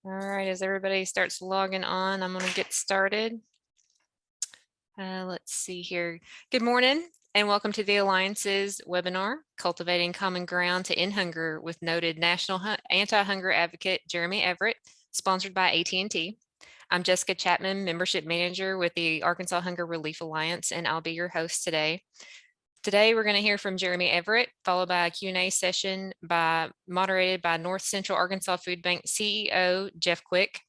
All right, as everybody starts logging on, I'm going to get started. Let's see here. Good morning and welcome to the Alliance's webinar, Cultivating Common Ground to End Hunger with noted national anti-hunger advocate Jeremy Everett, sponsored by AT&T. I'm Jessica Chapman, Membership Manager with the Arkansas Hunger Relief Alliance, and I'll be your host today. Today, we're going to hear from Jeremy Everett, followed by a Q&A session moderated by North Central Arkansas Food Bank CEO Jeff Quick.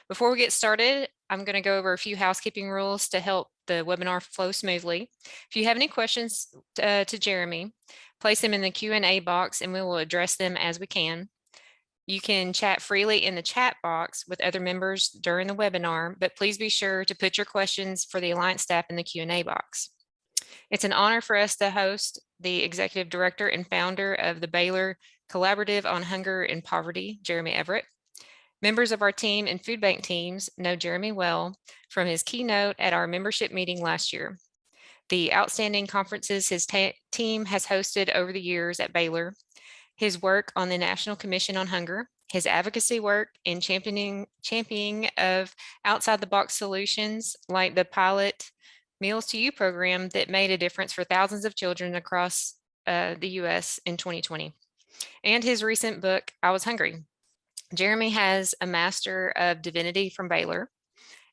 Before we get started, I'm going to go over a few housekeeping rules to help the webinar flow smoothly. If you have any questions to Jeremy, place them in the Q&A box and we will address them as we can. You can chat freely in the chat box with other members during the webinar, but please be sure to put your questions for the Alliance staff in the Q&A box. It's an honor for us to host the Executive Director and founder of the Baylor Collaborative on Hunger and Poverty, Jeremy Everett. Members of our team and food bank teams know Jeremy well from his keynote at our membership meeting last year. The outstanding conferences his team has hosted over the years at Baylor, his work on the National Commission on Hunger, his advocacy work in championing of outside-the-box solutions like the pilot Meals to You program that made a difference for thousands of children across the U.S. in 2020, and his recent book, I Was Hungry. Jeremy has a Master of Divinity from Baylor,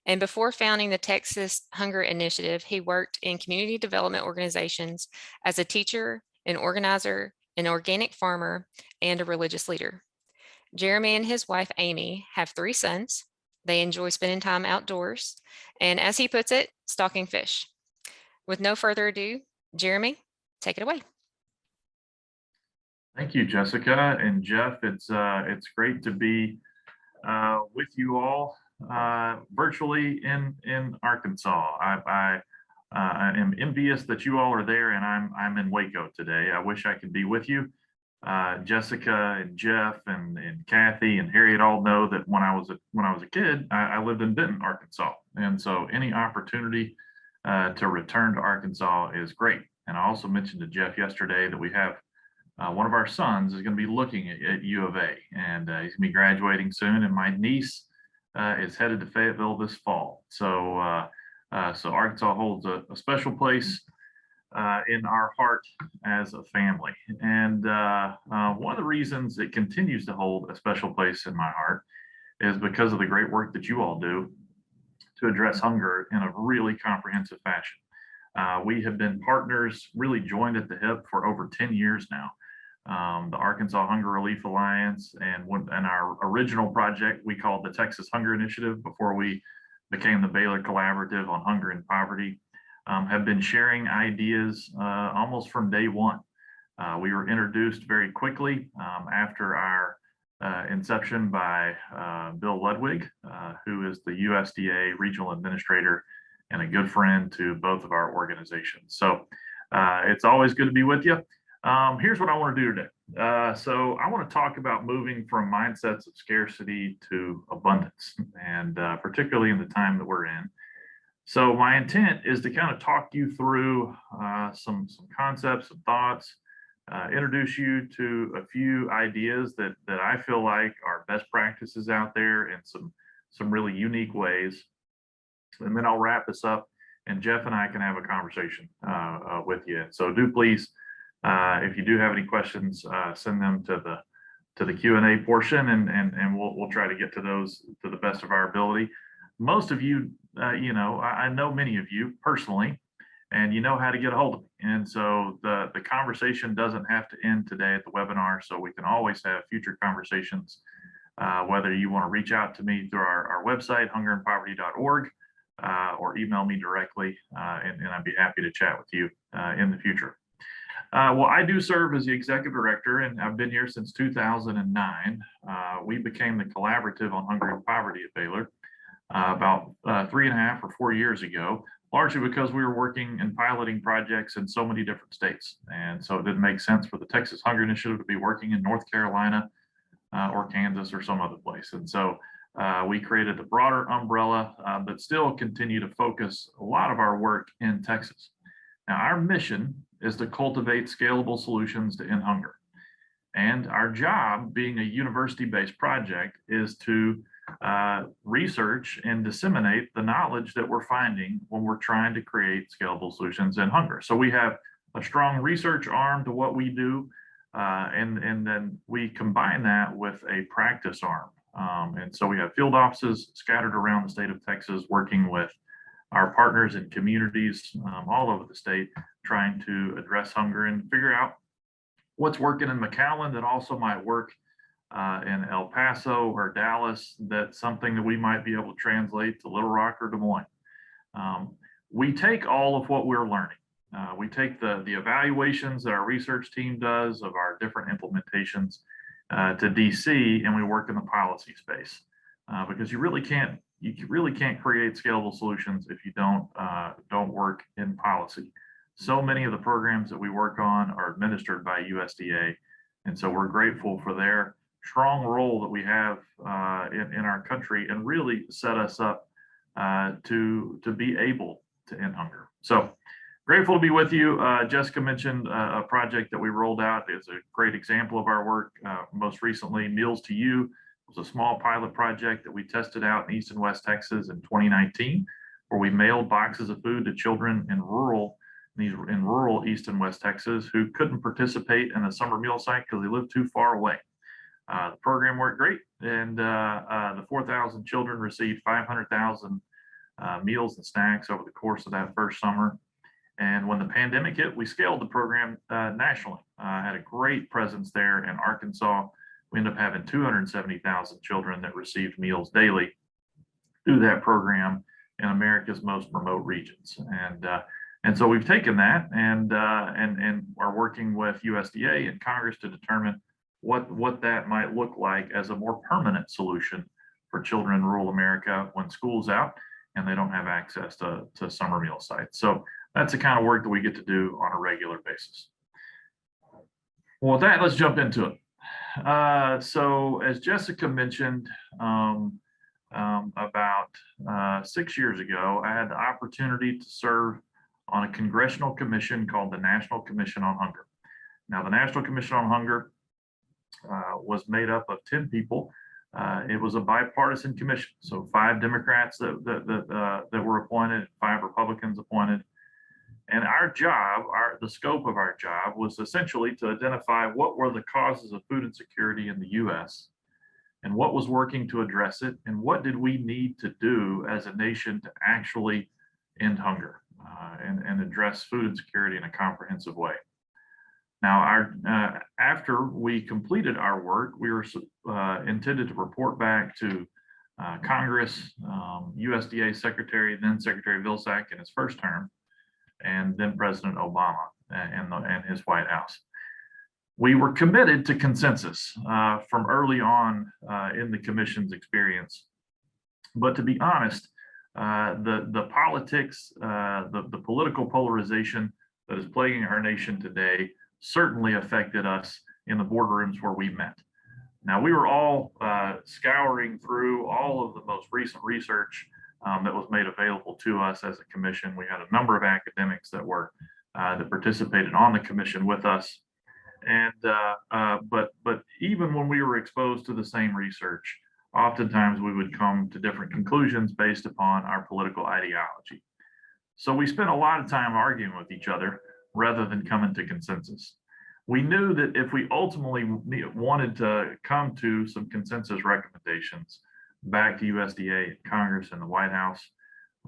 and before founding the Texas Hunger Initiative, he worked in community development organizations as a teacher, an organizer, an organic farmer, and a religious leader. Jeremy and his wife, Amy, have 3 sons. They enjoy spending time outdoors, and as he puts it, stalking fish. With no further ado, Jeremy, take it away. Thank you, Jessica and Jeff. It's great to be with you all virtually in Arkansas. I am envious that you all are there, and I'm in Waco today. I wish I could be with you. Jessica and Jeff and Kathy and Harriet all know that when I was a kid, I lived in Benton, Arkansas, and so any opportunity to return to Arkansas is great. And I also mentioned to Jeff yesterday that we have one of our sons is going to be looking at U of A, and he's going to be graduating soon. And my niece is headed to Fayetteville this fall. So Arkansas holds a special place in our heart as a family. And one of the reasons it continues to hold a special place in my heart is because of the great work that you all do to address hunger in a really comprehensive fashion. We have been partners, really joined at the hip for over 10 years now. The Arkansas Hunger Relief Alliance and our original project we called the Texas Hunger Initiative before we became the Baylor Collaborative on Hunger and Poverty, have been sharing ideas almost from day one. We were introduced very quickly after our inception by Bill Ludwig, who is the USDA regional administrator and a good friend to both of our organizations. So it's always good to be with you. Here's what I want to do today. So I want to talk about moving from mindsets of scarcity to abundance, and particularly in the time that we're in. So my intent is to kind of talk you through some concepts, some thoughts, introduce you to a few ideas that I feel like are best practices out there in some really unique ways. And then I'll wrap this up and Jeff and I can have a conversation with you. So do please, if you do have any questions, send them to the Q&A portion, and we'll try to get to those to the best of our ability. Most of you, I know many of you personally, and you know how to get a hold of me. And so the conversation doesn't have to end today at the webinar, so we can always have future conversations, whether you want to reach out to me through our website, hungerandpoverty.org, or email me directly, and I'd be happy to chat with you in the future. Well, I do serve as the executive director, and I've been here since 2009. We became the Collaborative on Hunger and Poverty at Baylor about 3.5 or 4 years ago, largely because we were working and piloting projects in so many different states. And so it didn't make sense for the Texas Hunger Initiative to be working in North Carolina or Kansas or some other place. And so we created a broader umbrella, but still continue to focus a lot of our work in Texas. Now, our mission is to cultivate scalable solutions to end hunger. And our job, being a university-based project, is to research and disseminate the knowledge that we're finding when we're trying to create scalable solutions in hunger. So we have a strong research arm to what we do, and then we combine that with a practice arm. And so we have field offices scattered around the state of Texas working with our partners and communities all over the state, trying to address hunger and figure out what's working in McAllen that also might work in El Paso or Dallas. That's something that we might be able to translate to Little Rock or Des Moines. We take all of what we're learning. We take the evaluations that our research team does of our different implementations to DC, and we work in the policy space because you really can't create scalable solutions if you don't work in policy. So many of the programs that we work on are administered by USDA, and so we're grateful for their strong role that we have in our country, and really set us up to be able to end hunger. So grateful to be with you. Jessica mentioned a project that we rolled out. It's a great example of our work. Most recently, Meals to You was a small pilot project that we tested out in East and West Texas in 2019, where we mailed boxes of food to children in rural East and West Texas who couldn't participate in a summer meal site because they lived too far away. The program worked great, and the 4,000 children received 500,000 meals and snacks over the course of that first summer. And when the pandemic hit, we scaled the program nationally. Had a great presence there in Arkansas. We ended up having 270,000 children that received meals daily through that program in America's most remote regions. And so we've taken that and are working with USDA and Congress to determine what that might look like as a more permanent solution for children in rural America when school's out and they don't have access to summer meal sites. So that's the kind of work that we get to do on a regular basis. Well, with that, let's jump into it. So as Jessica mentioned, about 6 years ago, I had the opportunity to serve on a congressional commission called the National Commission on Hunger. Now, the National Commission on Hunger was made up of 10 people. It was a bipartisan commission, so 5 Democrats that were appointed, 5 Republicans appointed. And our job, the scope of our job was essentially to identify what were the causes of food insecurity in the US and what was working to address it, and what did we need to do as a nation to actually end hunger and address food insecurity in a comprehensive way. Now, after we completed our work, we were intended to report back to Congress, USDA Secretary, then Secretary Vilsack in his first term, and then President Obama and his White House. We were committed to consensus from early on in the commission's experience. But to be honest, the politics, the political polarization that is plaguing our nation today certainly affected us in the boardrooms where we met. Now, we were all scouring through all of the most recent research that was made available to us as a commission. We had a number of academics that participated on the commission with us. And but even when we were exposed to the same research, oftentimes we would come to different conclusions based upon our political ideology. So we spent a lot of time arguing with each other rather than coming to consensus. We knew that if we ultimately wanted to come to some consensus recommendations back to USDA, Congress, and the White House,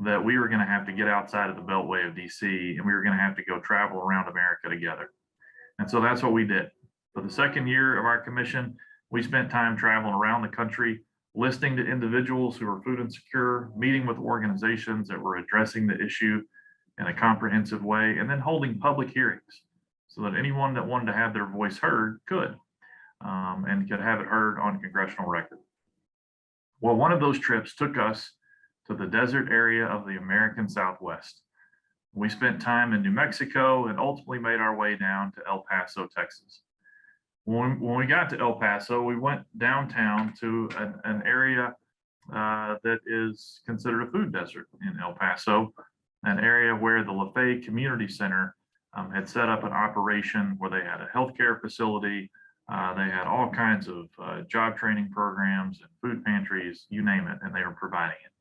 that we were going to have to get outside of the Beltway of DC, and we were going to have to go travel around America together. And so that's what we did. For the second year of our commission, we spent time traveling around the country, listening to individuals who were food insecure, meeting with organizations that were addressing the issue in a comprehensive way, and then holding public hearings so that anyone that wanted to have their voice heard could, and could have it heard on congressional record. Well, one of those trips took us to the desert area of the American Southwest. We spent time in New Mexico and ultimately made our way down to El Paso, Texas. When we got to El Paso, we went downtown to an area that is considered a food desert in El Paso, an area where the LaFay Community Center had set up an operation where they had a healthcare facility, They had all kinds of job training programs and food pantries, you name it, and they were providing it.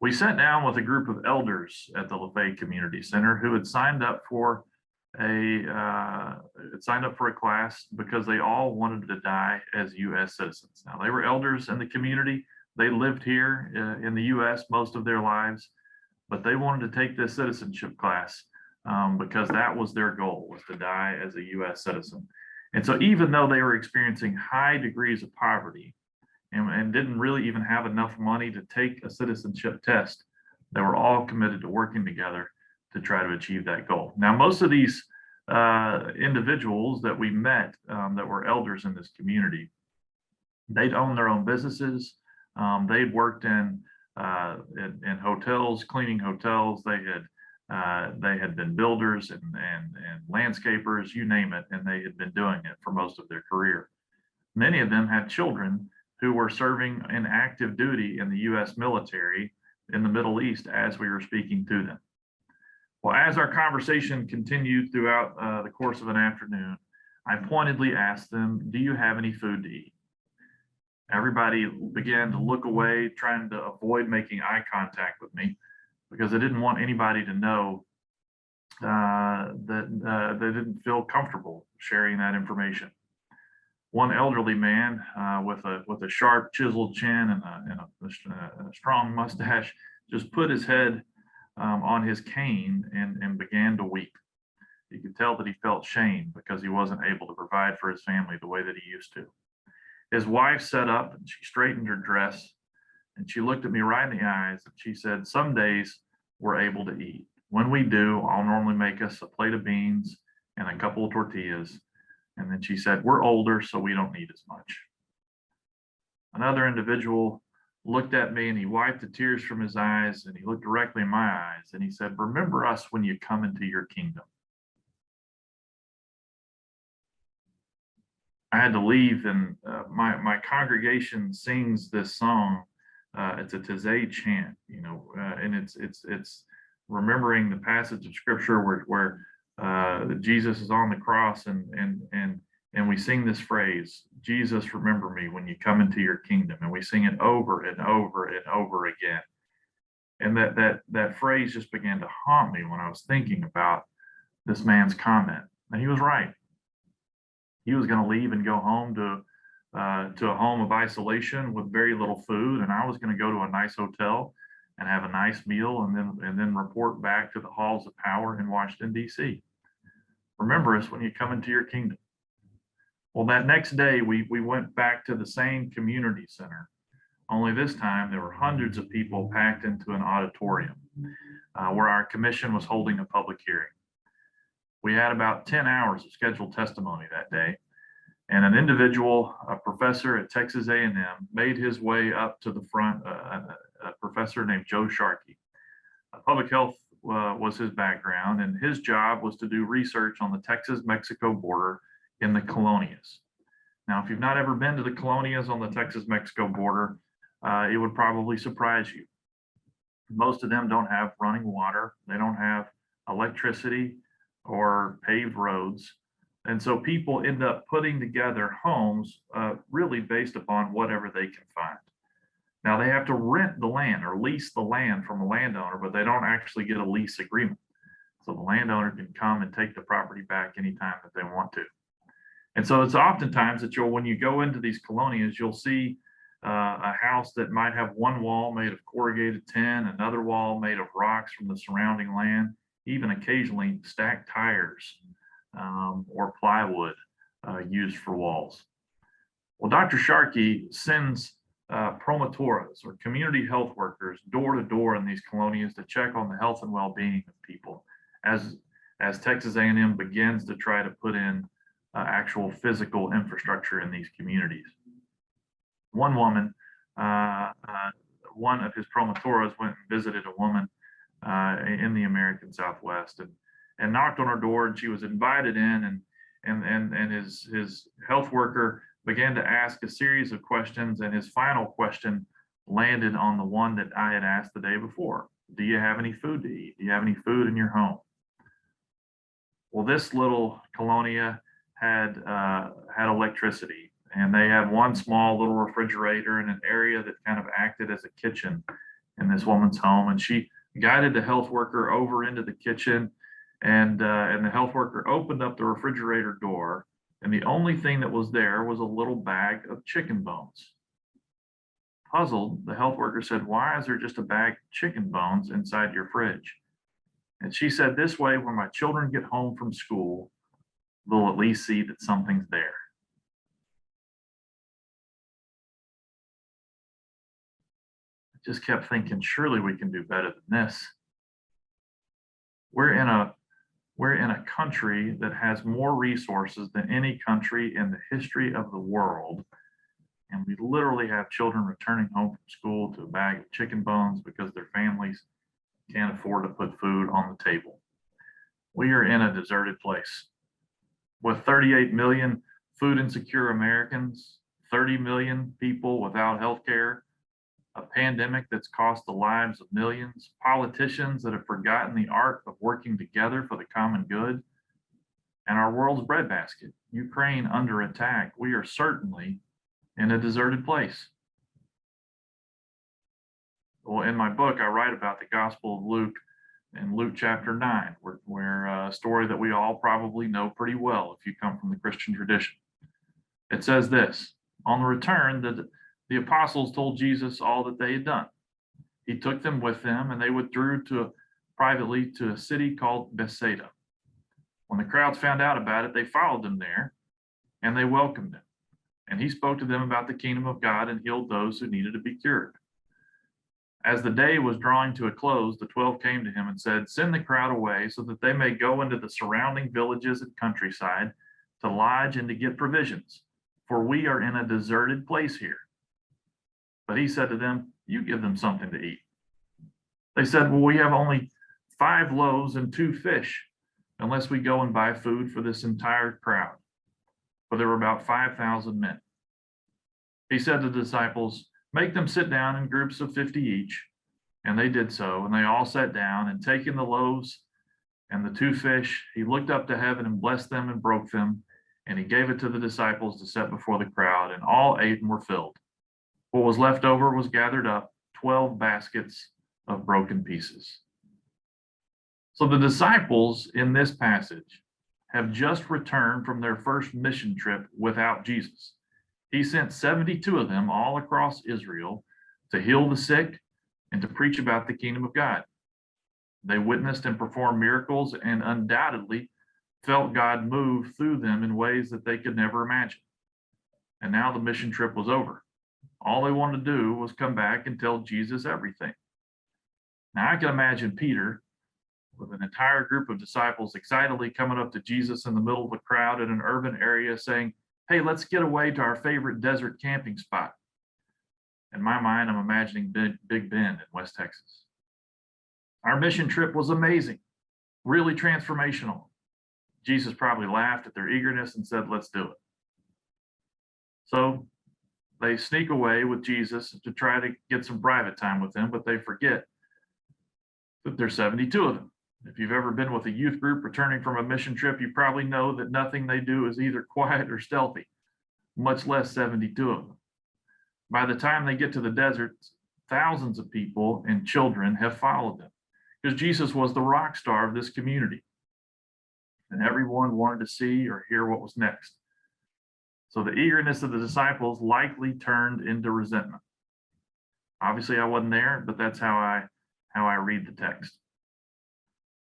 We sat down with a group of elders at the Lafayette Community Center who had signed up for a class because they all wanted to die as U.S. citizens. Now, they were elders in the community. They lived here in the U.S. most of their lives, but they wanted to take this citizenship class because that was their goal, was to die as a U.S. citizen. And so even though they were experiencing high degrees of poverty and didn't really even have enough money to take a citizenship test, they were all committed to working together to try to achieve that goal. Now, most of these individuals that we met that were elders in this community, they'd owned their own businesses. They'd worked in hotels, cleaning hotels. They had been builders and landscapers, you name it, and they had been doing it for most of their career. Many of them had children who were serving in active duty in the U.S. military in the Middle East as we were speaking to them. Well, as our conversation continued throughout the course of an afternoon, I pointedly asked them, "Do you have any food to eat?" Everybody began to look away, trying to avoid making eye contact with me because I didn't want anybody to know that they didn't feel comfortable sharing that information. One elderly man with a sharp chiseled chin and a strong mustache just put his head on his cane and began to weep. You could tell that he felt shame because he wasn't able to provide for his family the way that he used to. His wife sat up and she straightened her dress and she looked at me right in the eyes and she said, "Some days we're able to eat. When we do, I'll normally make us a plate of beans and a couple of tortillas." And then she said, "We're older, so we don't need as much." Another individual looked at me and he wiped the tears from his eyes and he looked directly in my eyes and he said, "Remember us when you come into your kingdom." I had to leave, and my congregation sings this song. It's a Taizé chant, and it's remembering the passage of scripture where Jesus is on the cross, and we sing this phrase, "Jesus, remember me when you come into your kingdom," and we sing it over and over and over again. And that phrase just began to haunt me when I was thinking about this man's comment, and he was right. He was going to leave and go home to a home of isolation with very little food, and I was going to go to a nice hotel and have a nice meal, and then report back to the halls of power in Washington, D.C. Remember us when you come into your kingdom. Well, that next day we went back to the same community center, only this time there were hundreds of people packed into an auditorium where our commission was holding a public hearing. We had about 10 hours of scheduled testimony that day, and an individual, a professor at Texas A&M, made his way up to the front, a professor named Joe Sharkey. Public health was his background, and his job was to do research on the Texas-Mexico border in the colonias. Now, if you've not ever been to the colonias on the Texas-Mexico border, it would probably surprise you. Most of them don't have running water. They don't have electricity or paved roads. And so people end up putting together homes really based upon whatever they can find. Now, they have to rent the land or lease the land from a landowner, but they don't actually get a lease agreement. So the landowner can come and take the property back anytime that they want to. And so it's oftentimes that when you go into these colonias, you'll see a house that might have one wall made of corrugated tin, another wall made of rocks from the surrounding land, even occasionally stacked tires or plywood used for walls. Well, Dr. Sharkey sends promotoras or community health workers door to door in these colonias to check on the health and well-being of people as Texas A&M begins to try to put in actual physical infrastructure in these communities. One woman, one of his promotoras went and visited a woman in the American Southwest and knocked on her door, and she was invited in, and his health worker began to ask a series of questions, and his final question landed on the one that I had asked the day before. Do you have any food to eat? Do you have any food in your home? Well, this little colonia had electricity, and they had one small little refrigerator in an area that kind of acted as a kitchen in this woman's home. And she guided the health worker over into the kitchen, and the health worker opened up the refrigerator door, and the only thing that was there was a little bag of chicken bones. Puzzled, the health worker said, "Why is there just a bag of chicken bones inside your fridge?" And she said, "This way, when my children get home from school, they'll at least see that something's there." I just kept thinking, surely we can do better than this. We're in a country that has more resources than any country in the history of the world. And we literally have children returning home from school to a bag of chicken bones because their families can't afford to put food on the table. We are in a deserted place. With 38 million food insecure Americans, 30 million people without health care, a pandemic that's cost the lives of millions, politicians that have forgotten the art of working together for the common good, and our world's breadbasket, Ukraine, under attack, we are certainly in a deserted place. Well, in my book, I write about the Gospel of Luke in Luke chapter 9, where a story that we all probably know pretty well if you come from the Christian tradition. It says this: on the return, the apostles told Jesus all that they had done. He took them with them, and they withdrew privately to a city called Bethsaida. When the crowds found out about it, they followed them there, and they welcomed him. And he spoke to them about the kingdom of God and healed those who needed to be cured. As the day was drawing to a close, the 12 came to him and said, "Send the crowd away so that they may go into the surrounding villages and countryside to lodge and to get provisions, for we are in a deserted place here." But he said to them, "You give them something to eat." They said, "Well, we have only 5 loaves and 2 fish, unless we go and buy food for this entire crowd." For there were about 5,000 men. He said to the disciples, "Make them sit down in groups of 50 each." And they did so, and they all sat down, and taking the loaves and the 2 fish, he looked up to heaven and blessed them and broke them, and he gave it to the disciples to set before the crowd, and all ate and were filled. What was left over was gathered up, 12 baskets of broken pieces. So the disciples in this passage have just returned from their first mission trip without Jesus. He sent 72 of them all across Israel to heal the sick and to preach about the kingdom of God. They witnessed and performed miracles and undoubtedly felt God move through them in ways that they could never imagine. And now the mission trip was over. All they wanted to do was come back and tell Jesus everything. Now I can imagine Peter with an entire group of disciples excitedly coming up to Jesus in the middle of a crowd in an urban area saying, "Hey, let's get away to our favorite desert camping spot." In my mind, I'm imagining Big Bend in West Texas. "Our mission trip was amazing, really transformational." Jesus probably laughed at their eagerness and said, "Let's do it." So they sneak away with Jesus to try to get some private time with him, but they forget that there's 72 of them. If you've ever been with a youth group returning from a mission trip, you probably know that nothing they do is either quiet or stealthy, much less 72 of them. By the time they get to the desert, thousands of people and children have followed them because Jesus was the rock star of this community. And everyone wanted to see or hear what was next. So the eagerness of the disciples likely turned into resentment. Obviously, I wasn't there, but that's how I read the text.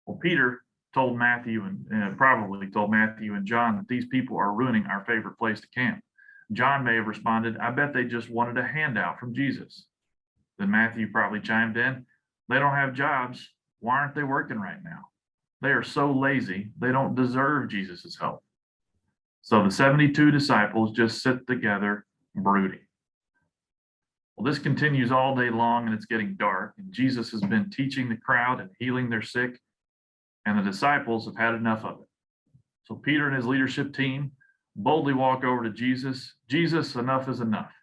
Well, Peter told Matthew and probably told Matthew and John that these people are ruining our favorite place to camp. John may have responded, "I bet they just wanted a handout from Jesus." Then Matthew probably chimed in, "They don't have jobs. Why aren't they working right now? They are so lazy, they don't deserve Jesus's help." So the 72 disciples just sit together brooding. Well, this continues all day long and it's getting dark, and Jesus has been teaching the crowd and healing their sick, and the disciples have had enough of it. So Peter and his leadership team boldly walk over to Jesus. "Jesus, enough is enough.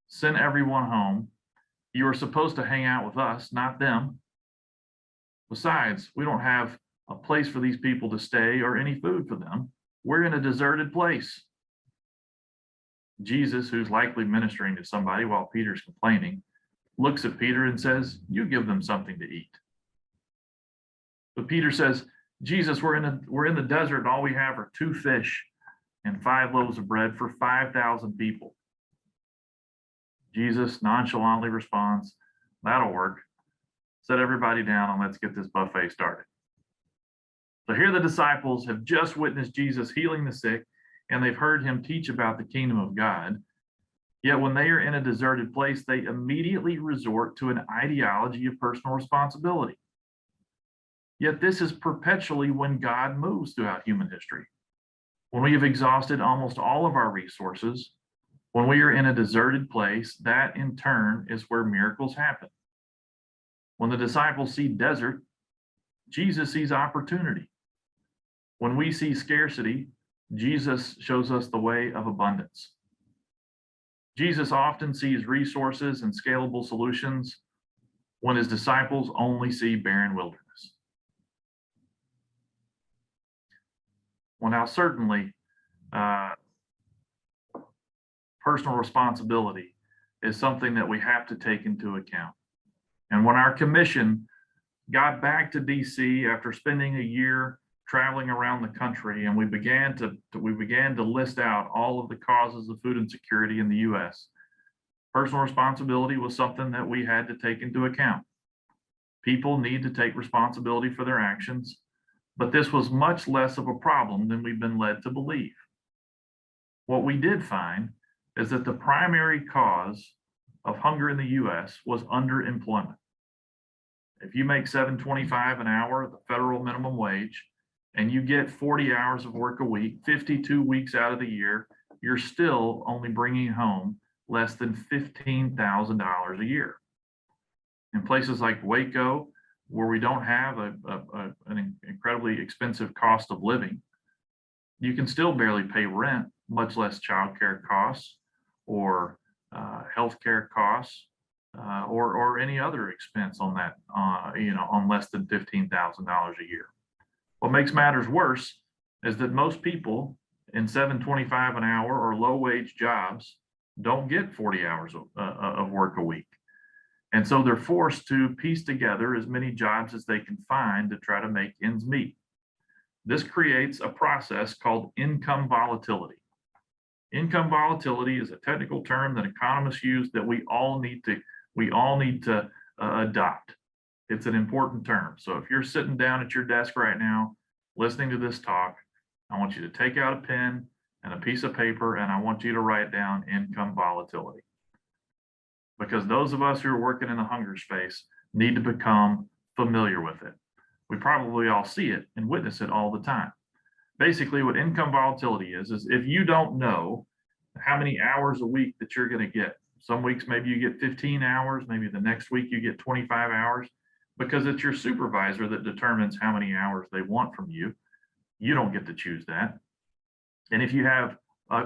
Send everyone home. You are supposed to hang out with us, not them. Besides, we don't have a place for these people to stay or any food for them. we're in a deserted place. Jesus, who's likely ministering to somebody while Peter's complaining, looks at Peter and says, "You give them something to eat." But Peter says, "Jesus, we're in the desert and all we have are 2 fish and 5 loaves of bread for 5,000 people." Jesus nonchalantly responds, "That'll work. Set everybody down and let's get this buffet started." So here the disciples have just witnessed Jesus healing the sick, and they've heard him teach about the kingdom of God. Yet when they are in a deserted place, they immediately resort to an ideology of personal responsibility. Yet this is perpetually when God moves throughout human history. When we have exhausted almost all of our resources, when we are in a deserted place, that in turn is where miracles happen. When the disciples see desert, Jesus sees opportunity. When we see scarcity, Jesus shows us the way of abundance. Jesus often sees resources and scalable solutions when his disciples only see barren wilderness. Well, now certainly, personal responsibility is something that we have to take into account. And when our commission got back to DC after spending a year traveling around the country, and we began to list out all of the causes of food insecurity in the US, personal responsibility was something that we had to take into account. People need to take responsibility for their actions, but this was much less of a problem than we've been led to believe. What we did find is that the primary cause of hunger in the US was underemployment. If you make $7.25 an hour, the federal minimum wage, and you get 40 hours of work a week, 52 weeks out of the year, you're still only bringing home less than $15,000 a year. In places like Waco, where we don't have an incredibly expensive cost of living, you can still barely pay rent, much less childcare costs or healthcare costs or any other expense on that, on less than $15,000 a year. What makes matters worse is that most people in $7.25 an hour or low wage jobs don't get 40 hours of work a week. And so they're forced to piece together as many jobs as they can find to try to make ends meet. This creates a process called income volatility. Income volatility is a technical term that economists use that we all need to adopt. It's an important term. So if you're sitting down at your desk right now, listening to this talk, I want you to take out a pen and a piece of paper, and I want you to write down income volatility. Because those of us who are working in the hunger space need to become familiar with it. We probably all see it and witness it all the time. Basically, what income volatility is if you don't know how many hours a week that you're going to get, some weeks maybe you get 15 hours, maybe the next week you get 25 hours, because it's your supervisor that determines how many hours they want from you. You don't get to choose that. And if you have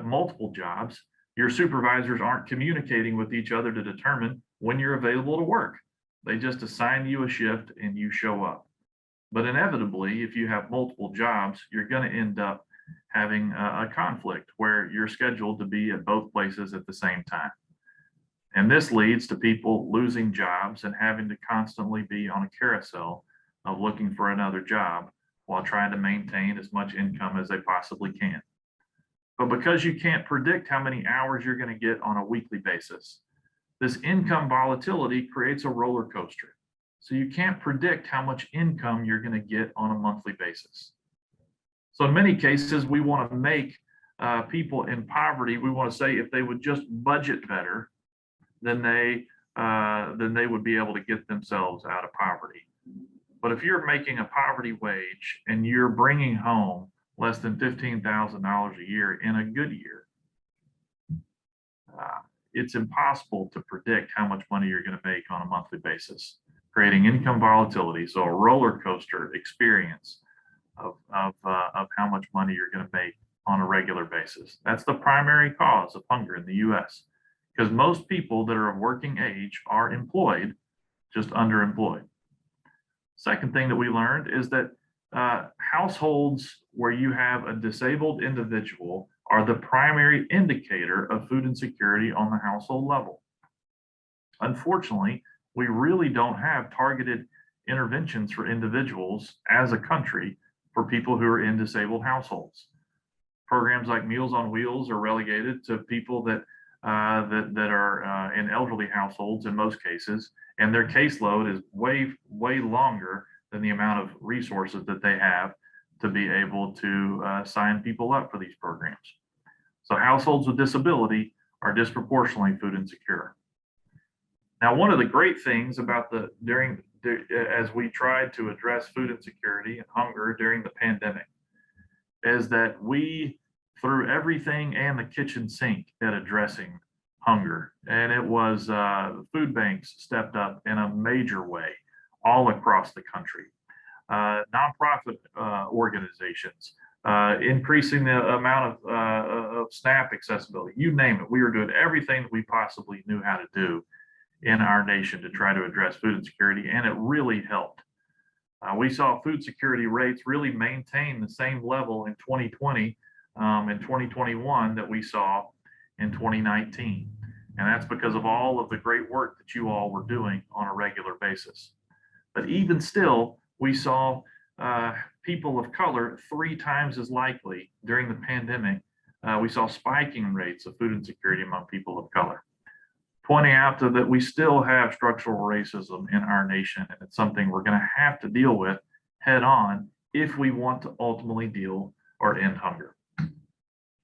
multiple jobs, your supervisors aren't communicating with each other to determine when you're available to work. They just assign you a shift and you show up. But inevitably, if you have multiple jobs, you're going to end up having a conflict where you're scheduled to be at both places at the same time. And this leads to people losing jobs and having to constantly be on a carousel of looking for another job while trying to maintain as much income as they possibly can. But because you can't predict how many hours you're going to get on a weekly basis, this income volatility creates a roller coaster. So you can't predict how much income you're going to get on a monthly basis. So in many cases, we want to make people in poverty, we want to say if they would just budget better, then they would be able to get themselves out of poverty. But if you're making a poverty wage and you're bringing home less than $15,000 a year in a good year, it's impossible to predict how much money you're going to make on a monthly basis, creating income volatility. So a roller coaster experience of how much money you're going to make on a regular basis. That's the primary cause of hunger in the US, because most people that are of working age are employed, just underemployed. Second thing that we learned is that households where you have a disabled individual are the primary indicator of food insecurity on the household level. Unfortunately, we really don't have targeted interventions for individuals as a country for people who are in disabled households. Programs like Meals on Wheels are relegated to people that are in elderly households in most cases, and their caseload is way longer than the amount of resources that they have to be able to sign people up for these programs. So households with disability are disproportionately food insecure. Now, one of the great things about as we tried to address food insecurity and hunger during the pandemic is that we threw everything and the kitchen sink at addressing hunger. And it was food banks stepped up in a major way all across the country. Nonprofit organizations, increasing the amount of SNAP accessibility, you name it. We were doing everything that we possibly knew how to do in our nation to try to address food insecurity, and it really helped. We saw food security rates really maintain the same level in 2020 and 2021 that we saw in 2019. And that's because of all of the great work that you all were doing on a regular basis. But even still, we saw people of color 3 times as likely during the pandemic. We saw spiking rates of food insecurity among people of color, pointing out that we still have structural racism in our nation, and it's something we're going to have to deal with head on if we want to ultimately deal or end hunger.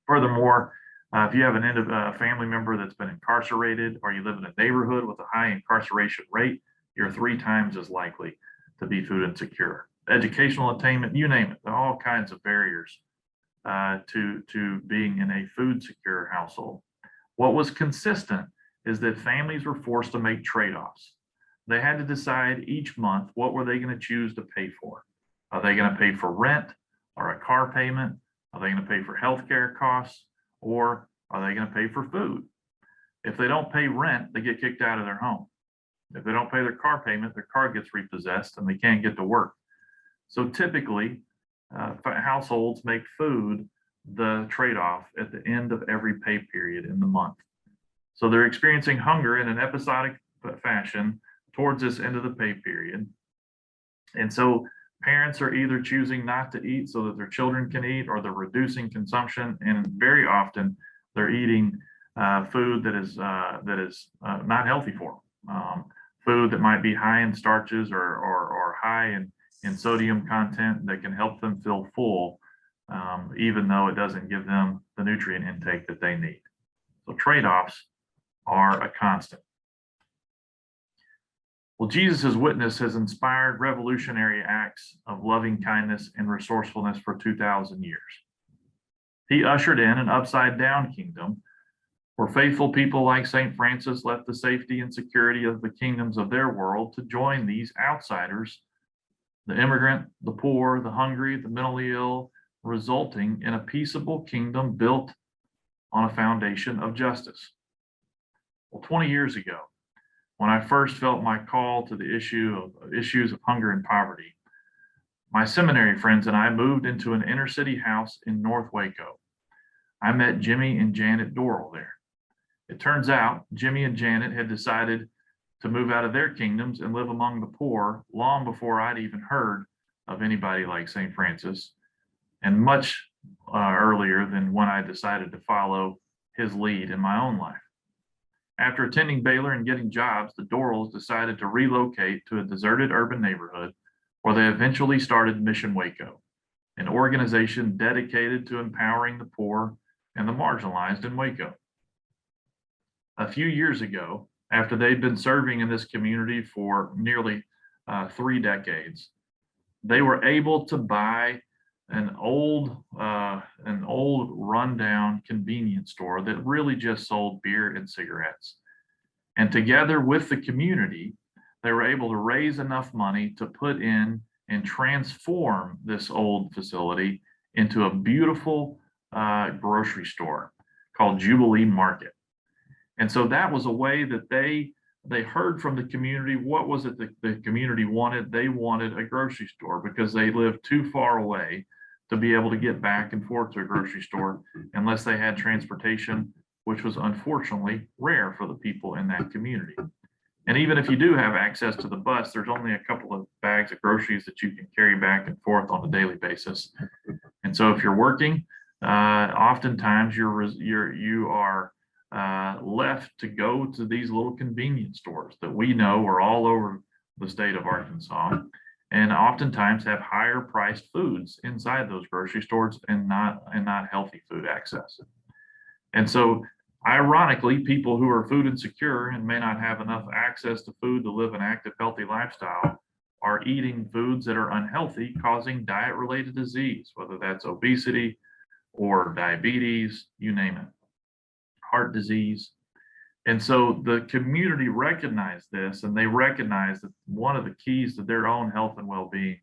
Furthermore, if you have a family member that's been incarcerated, or you live in a neighborhood with a high incarceration rate, you're 3 times as likely to be food insecure. Educational attainment, you name it, there are all kinds of barriers to being in a food secure household. What was consistent is that families were forced to make trade-offs. They had to decide each month what were they going to choose to pay for. Are they going to pay for rent or a car payment? Are they going to pay for healthcare costs, or are they going to pay for food? If they don't pay rent, they get kicked out of their home. If they don't pay their car payment, their car gets repossessed and they can't get to work. So typically, households make food the trade-off at the end of every pay period in the month. So they're experiencing hunger in an episodic fashion towards this end of the pay period. And so parents are either choosing not to eat so that their children can eat, or they're reducing consumption. And very often they're eating food that is not healthy for them. Food that might be high in starches or high in sodium content that can help them feel full, even though it doesn't give them the nutrient intake that they need. So trade-offs are a constant. Well, Jesus' witness has inspired revolutionary acts of loving kindness and resourcefulness for 2,000 years. He ushered in an upside-down kingdom where faithful people like St. Francis left the safety and security of the kingdoms of their world to join these outsiders, the immigrant, the poor, the hungry, the mentally ill, resulting in a peaceable kingdom built on a foundation of justice. Well, 20 years ago, when I first felt my call to the issues of hunger and poverty, my seminary friends and I moved into an inner city house in North Waco. I met Jimmy and Janet Dorrell there. It turns out Jimmy and Janet had decided to move out of their kingdoms and live among the poor long before I'd even heard of anybody like St. Francis, and much earlier than when I decided to follow his lead in my own life. After attending Baylor and getting jobs, the Dorrells decided to relocate to a deserted urban neighborhood where they eventually started Mission Waco, an organization dedicated to empowering the poor and the marginalized in Waco. A few years ago, after they'd been serving in this community for nearly 3 decades, they were able to buy an old rundown convenience store that really just sold beer and cigarettes. And together with the community, they were able to raise enough money to put in and transform this old facility into a beautiful grocery store called Jubilee Market. And so that was a way that they they heard from the community. What was it that the community wanted? They wanted a grocery store because they lived too far away to be able to get back and forth to a grocery store unless they had transportation, which was unfortunately rare for the people in that community. And even if you do have access to the bus, there's only a couple of bags of groceries that you can carry back and forth on a daily basis. And so if you're working, oftentimes you are left to go to these little convenience stores that we know are all over the state of Arkansas, and oftentimes have higher priced foods inside those grocery stores and not healthy food access. And so ironically, people who are food insecure and may not have enough access to food to live an active, healthy lifestyle are eating foods that are unhealthy, causing diet-related disease, whether that's obesity or diabetes, you name it, heart disease. And so the community recognized this, and they recognized that one of the keys to their own health and well-being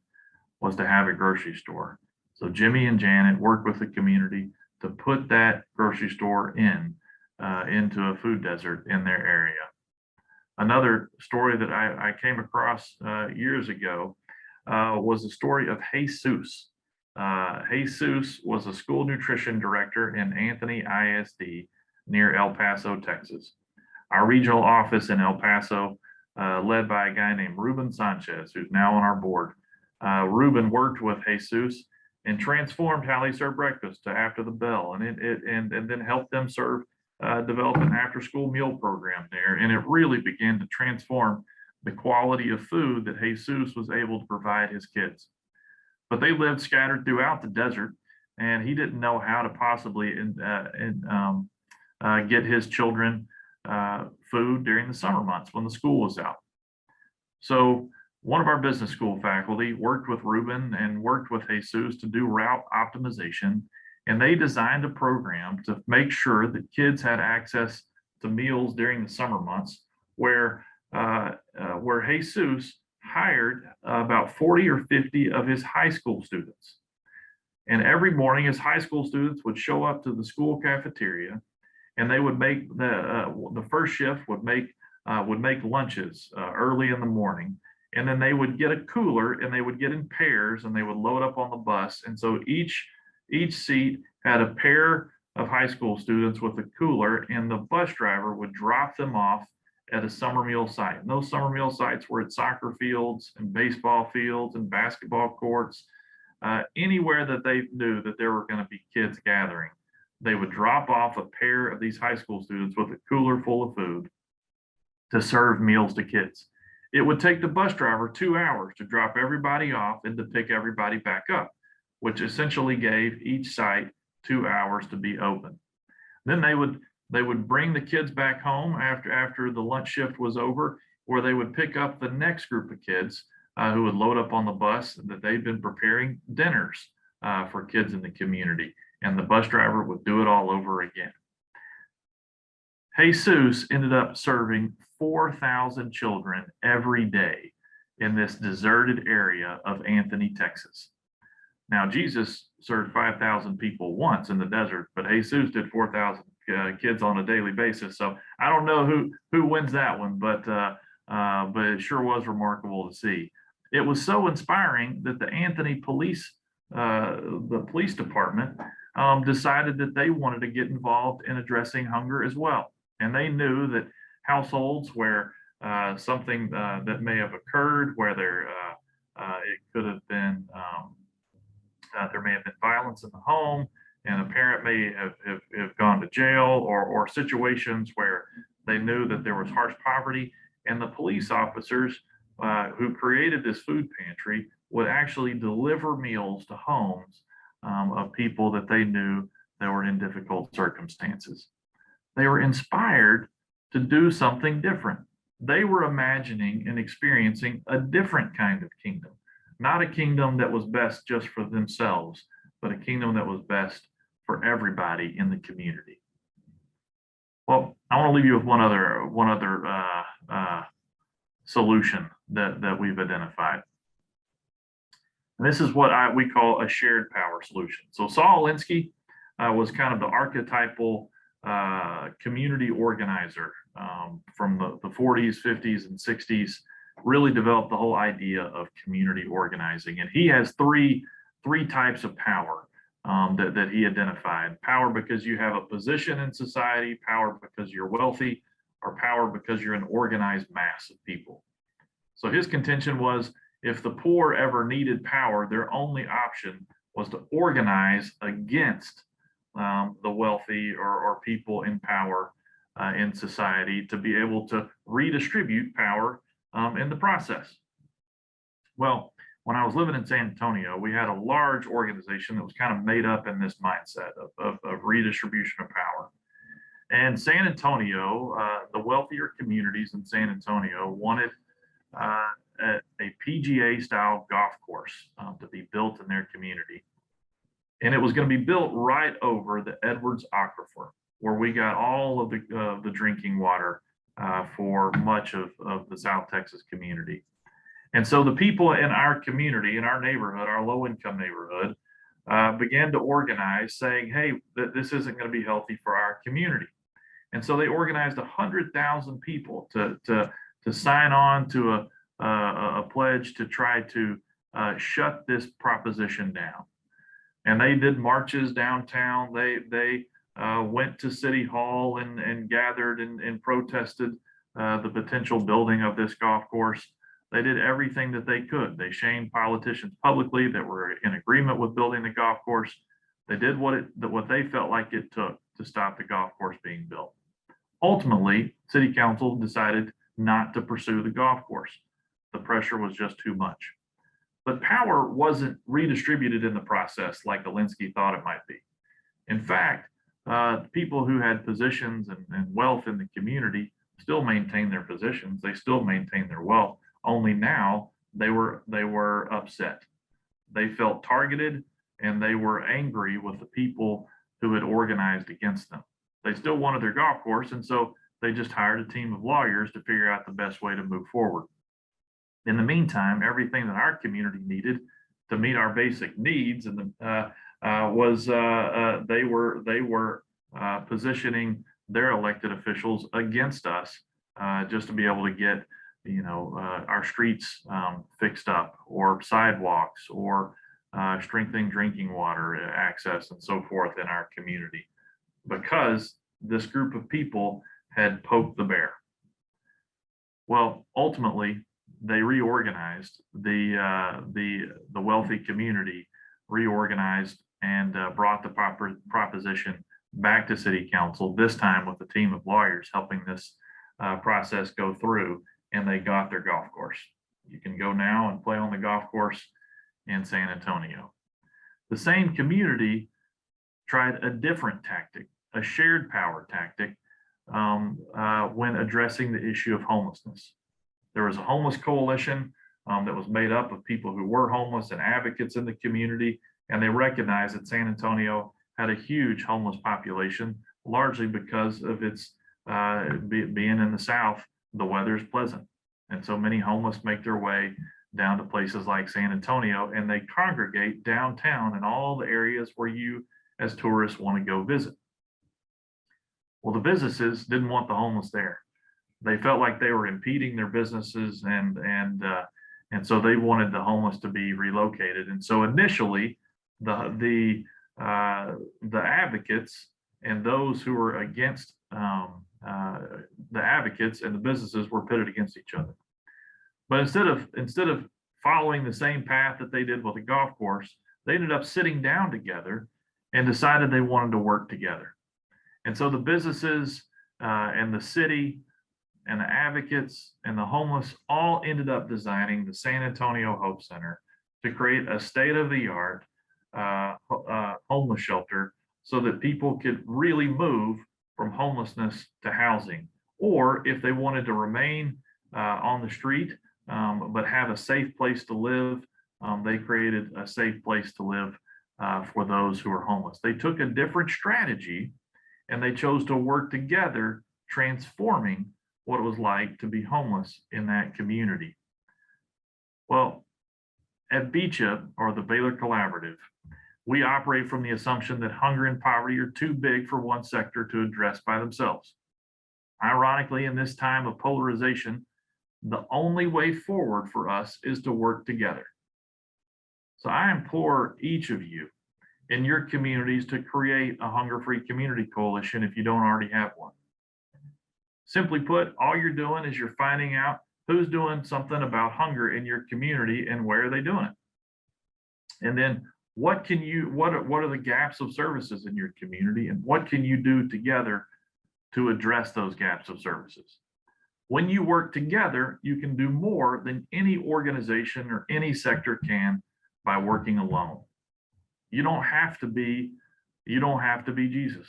was to have a grocery store. So Jimmy and Janet worked with the community to put that grocery store into a food desert in their area. Another story that I came across years ago was the story of Jesus. Jesus was a school nutrition director in Anthony ISD near El Paso, Texas. Our regional office in El Paso, led by a guy named Ruben Sanchez, who's now on our board. Ruben worked with Jesus and transformed how they serve breakfast to after the bell, and then helped them develop an after-school meal program there. And it really began to transform the quality of food that Jesus was able to provide his kids. But they lived scattered throughout the desert, and he didn't know how to possibly get his children food during the summer months when the school was out. So one of our business school faculty worked with Ruben and worked with Jesus to do route optimization, and they designed a program to make sure that kids had access to meals during the summer months, where Jesus hired about 40 or 50 of his high school students. And every morning, his high school students would show up to the school cafeteria, and they would make the first shift would make lunches early in the morning, and then they would get a cooler, and they would get in pairs, and they would load up on the bus. And so each seat had a pair of high school students with a cooler, and the bus driver would drop them off at a summer meal site. And those summer meal sites were at soccer fields and baseball fields and basketball courts, anywhere that they knew that there were going to be kids gathering. They would drop off a pair of these high school students with a cooler full of food to serve meals to kids. It would take the bus driver 2 hours to drop everybody off and to pick everybody back up, which essentially gave each site 2 hours to be open. Then they would bring the kids back home after the lunch shift was over, where they would pick up the next group of kids who would load up on the bus that they've been preparing dinners for kids in the community, and the bus driver would do it all over again. Jesus ended up serving 4,000 children every day in this deserted area of Anthony, Texas. Now, Jesus served 5,000 people once in the desert, but Jesus did 4,000 kids on a daily basis. So I don't know who wins that one, but it sure was remarkable to see. It was so inspiring that the Anthony police department decided that they wanted to get involved in addressing hunger as well. And they knew that households where something that may have occurred, where it could have been there may have been violence in the home, and a parent may have gone to jail, or situations where they knew that there was harsh poverty, and the police officers who created this food pantry would actually deliver meals to homes of people that they knew that were in difficult circumstances. They were inspired to do something different. They were imagining and experiencing a different kind of kingdom, not a kingdom that was best just for themselves, but a kingdom that was best for everybody in the community. Well, I want to leave you with one other solution that we've identified. And this is what we call a shared power solution. So Saul Alinsky was kind of the archetypal community organizer from the 40s, 50s, and 60s. Really developed the whole idea of community organizing, and he has three types of power that he identified: power because you have a position in society, power because you're wealthy, or power because you're an organized mass of people. So his contention was, if the poor ever needed power, their only option was to organize against the wealthy or people in power in society, to be able to redistribute power in the process. Well, when I was living in San Antonio, we had a large organization that was kind of made up in this mindset of redistribution of power. And San Antonio, the wealthier communities in San Antonio wanted a PGA style golf course to be built in their community. And it was going to be built right over the Edwards Aquifer, where we got all of the drinking water for much of the South Texas community. And so the people in our community, in our neighborhood, our low income neighborhood, began to organize, saying, hey, this isn't going to be healthy for our community. And so they organized 100,000 people to sign on to a pledge to try to shut this proposition down. And they did marches downtown. They went to City Hall and gathered and protested the potential building of this golf course. They did everything that they could. They shamed politicians publicly that were in agreement with building the golf course. They did what they felt like it took to stop the golf course being built. Ultimately, City Council decided not to pursue the golf course. The pressure was just too much. But power wasn't redistributed in the process like Alinsky thought it might be. In fact, people who had positions and wealth in the community still maintained their positions. They still maintained their wealth. Only now they were upset. They felt targeted, and they were angry with the people who had organized against them. They still wanted their golf course, and so they just hired a team of lawyers to figure out the best way to move forward. In the meantime, everything that our community needed to meet our basic needs and they were positioning their elected officials against us just to be able to get our streets fixed up, or sidewalks, or strengthening drinking water access and so forth in our community, because this group of people had poked the bear. Well, ultimately, they reorganized. The wealthy community reorganized and brought the proposition back to City Council, this time with a team of lawyers helping this process go through, and they got their golf course. You can go now and play on the golf course in San Antonio. The same community tried a different tactic, a shared power tactic, when addressing the issue of homelessness. There was a homeless coalition that was made up of people who were homeless and advocates in the community, and they recognized that San Antonio had a huge homeless population, largely because of its being in the South. The weather is pleasant, and so many homeless make their way down to places like San Antonio, and they congregate downtown in all the areas where you as tourists want to go visit. Well, the businesses didn't want the homeless there. They felt like they were impeding their businesses, and so they wanted the homeless to be relocated. And so initially, the advocates and those who were against the advocates and the businesses were pitted against each other. But instead of following the same path that they did with the golf course, they ended up sitting down together and decided they wanted to work together. And so the businesses and the city and the advocates and the homeless all ended up designing the San Antonio Hope Center to create a state-of-the-art homeless shelter so that people could really move from homelessness to housing. Or if they wanted to remain on the street, but have a safe place to live, they created a safe place to live for those who are homeless. They took a different strategy, and they chose to work together, transforming what it was like to be homeless in that community. Well, at BCHA, or the Baylor Collaborative, We operate from the assumption that hunger and poverty are too big for one sector to address by themselves. Ironically, in this time of polarization, the only way forward for us is to work together. So I implore each of you in your communities to create a hunger-free community coalition if you don't already have one. Simply put, all you're doing is you're finding out who's doing something about hunger in your community and where are they doing it. And then what are the gaps of services in your community, and what can you do together to address those gaps of services? When you work together, you can do more than any organization or any sector can by working alone. You don't have to be Jesus.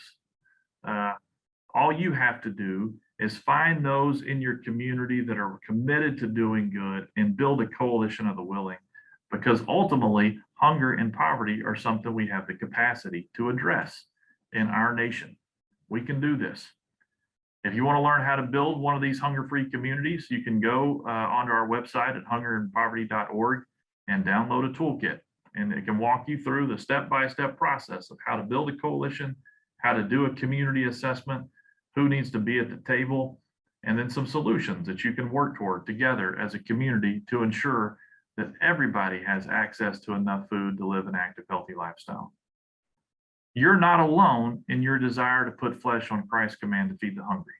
All you have to do is find those in your community that are committed to doing good and build a coalition of the willing, because ultimately hunger and poverty are something we have the capacity to address in our nation. We can do this. If you want to learn how to build one of these hunger-free communities, you can go onto our website at hungerandpoverty.org and download a toolkit. And it can walk you through the step-by-step process of how to build a coalition, how to do a community assessment, who needs to be at the table, and then some solutions that you can work toward together as a community to ensure that everybody has access to enough food to live an active, healthy lifestyle. You're not alone in your desire to put flesh on Christ's command to feed the hungry.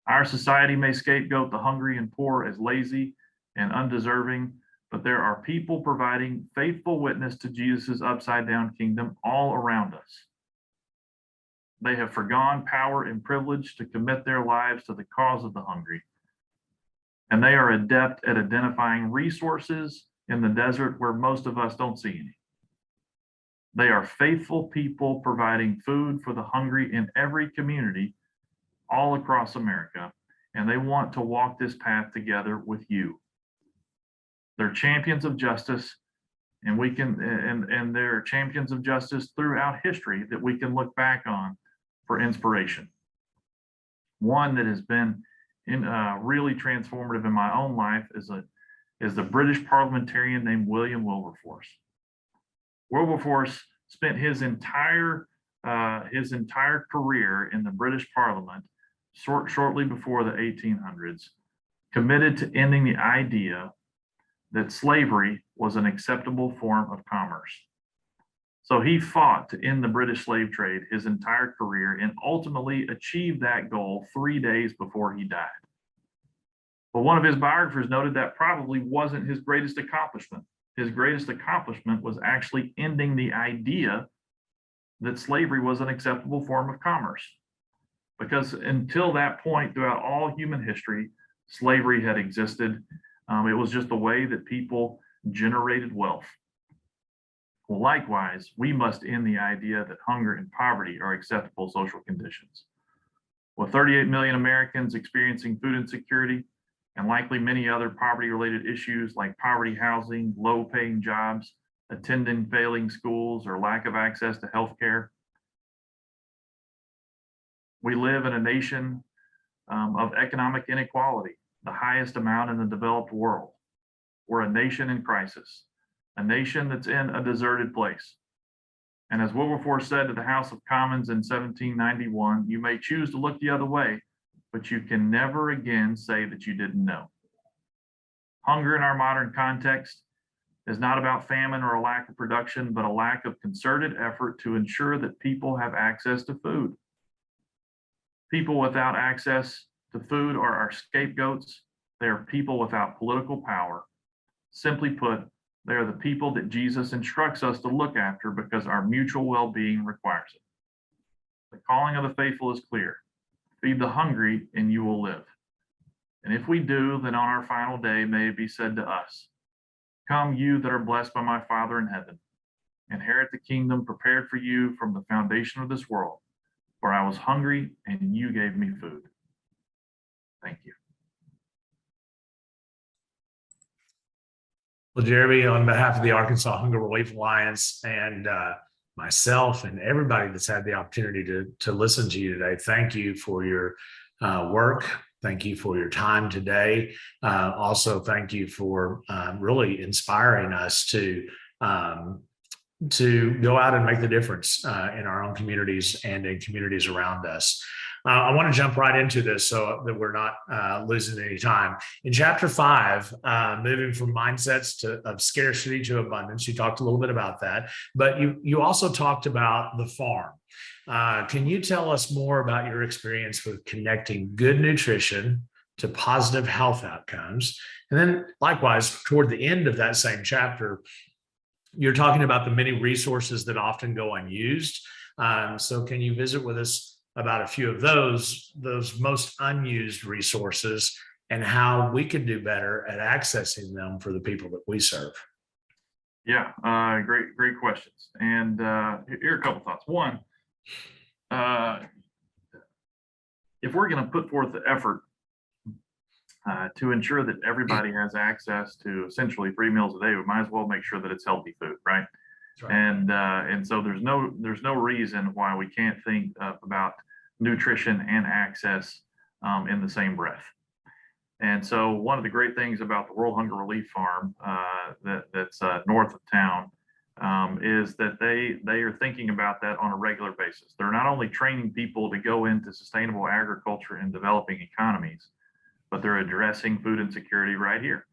Our society may scapegoat the hungry and poor as lazy and undeserving, but there are people providing faithful witness to Jesus's upside-down kingdom all around us. They have forgone power and privilege to commit their lives to the cause of the hungry. And they are adept at identifying resources in the desert where most of us don't see any. They are faithful people providing food for the hungry in every community all across America, and they want to walk this path together with you. They're champions of justice, and they're champions of justice throughout history that we can look back on for inspiration. One that has been really transformative in my own life is the British parliamentarian named William Wilberforce. Wilberforce spent his entire career in the British Parliament shortly before the 1800s, committed to ending the idea that slavery was an acceptable form of commerce. So he fought to end the British slave trade his entire career and ultimately achieved that goal 3 days before he died. But one of his biographers noted that probably wasn't his greatest accomplishment. His greatest accomplishment was actually ending the idea that slavery was an acceptable form of commerce. Because until that point, throughout all human history, slavery had existed. It was just a way that people generated wealth. Well, likewise, we must end the idea that hunger and poverty are acceptable social conditions. With 38 million Americans experiencing food insecurity, and likely many other poverty-related issues like poverty housing, low-paying jobs, attending failing schools, or lack of access to health care, we live in a nation of economic inequality, the highest amount in the developed world. We're a nation in crisis, a nation that's in a deserted place. And as Wilberforce said to the House of Commons in 1791, you may choose to look the other way, but you can never again say that you didn't know. Hunger in our modern context is not about famine or a lack of production, but a lack of concerted effort to ensure that people have access to food. People without access to food are our scapegoats. They are people without political power. Simply put, they are the people that Jesus instructs us to look after because our mutual well-being requires it. The calling of the faithful is clear. Feed the hungry and you will live. And if we do, then on our final day may it be said to us, come you that are blessed by my Father in heaven, inherit the kingdom prepared for you from the foundation of this world. For I was hungry and you gave me food. Thank you. Well, Jeremy, on behalf of the Arkansas Hunger Relief Alliance and myself and everybody that's had the opportunity to listen to you today, thank you for your work. Thank you for your time today. Also, thank you for really inspiring us to to go out and make the difference in our own communities and in communities around us. I want to jump right into this so that we're not losing any time. In chapter 5, moving from mindsets of scarcity to abundance, you talked a little bit about that, but you also talked about the farm. Can you tell us more about your experience with connecting good nutrition to positive health outcomes? And then likewise, toward the end of that same chapter, you're talking about the many resources that often go unused. So can you visit with us about a few of those most unused resources and how we can do better at accessing them for the people that we serve? Yeah, great questions. And here are a couple thoughts. One, if we're going to put forth the effort to ensure that everybody has access to essentially 3 meals a day, we might as well make sure that it's healthy food, right? That's right. And so there's no reason why we can't think about nutrition and access in the same breath. And so one of the great things about the World Hunger Relief Farm that's north of town is that they are thinking about that on a regular basis. They're not only training people to go into sustainable agriculture in developing economies, but they're addressing food insecurity right here.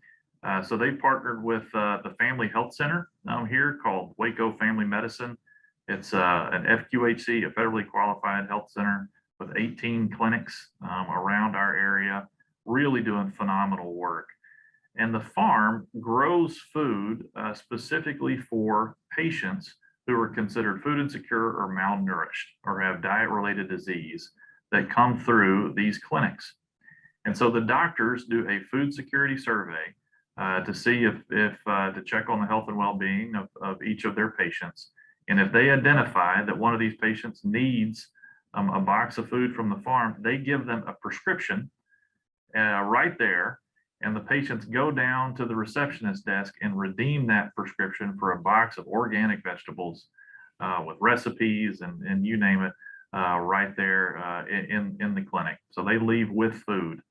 So they partnered with the Family Health Center here called Waco Family Medicine. It's an FQHC, a federally qualified health center with 18 clinics around our area, really doing phenomenal work. And the farm grows food specifically for patients who are considered food insecure or malnourished or have diet-related disease that come through these clinics. And so the doctors do a food security survey to see if to check on the health and well-being of each of their patients. And if they identify that one of these patients needs a box of food from the farm, they give them a prescription right there, and the patients go down to the receptionist desk and redeem that prescription for a box of organic vegetables with recipes and you name it right there in the clinic. So they leave with food,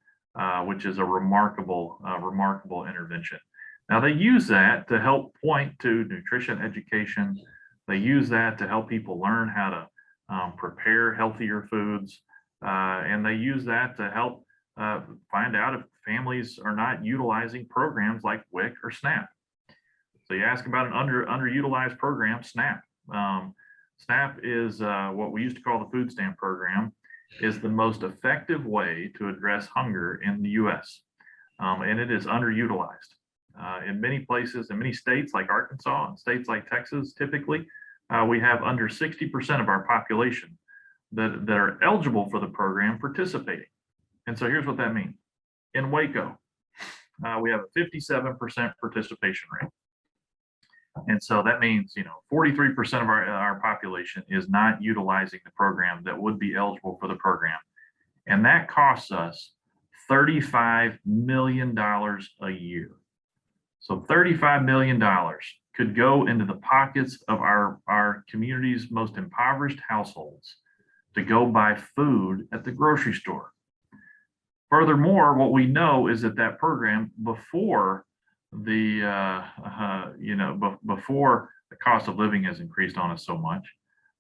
which is a remarkable intervention. Now they use that to help point to nutrition education. They use that to help people learn how to prepare healthier foods, and they use that to help find out if families are not utilizing programs like WIC or SNAP. So you ask about an underutilized program, SNAP. SNAP is what we used to call the food stamp program, is the most effective way to address hunger in the U.S. And it is underutilized. In many places, in many states like Arkansas and states like Texas, typically, we have under 60% of our population that are eligible for the program participating. And so here's what that means. In Waco, we have a 57% participation rate. And so that means, 43% of our population is not utilizing the program that would be eligible for the program. And that costs us $35 million a year. So $35 million could go into the pockets of our community's most impoverished households to go buy food at the grocery store. Furthermore, what we know is that program, before the before the cost of living has increased on us so much,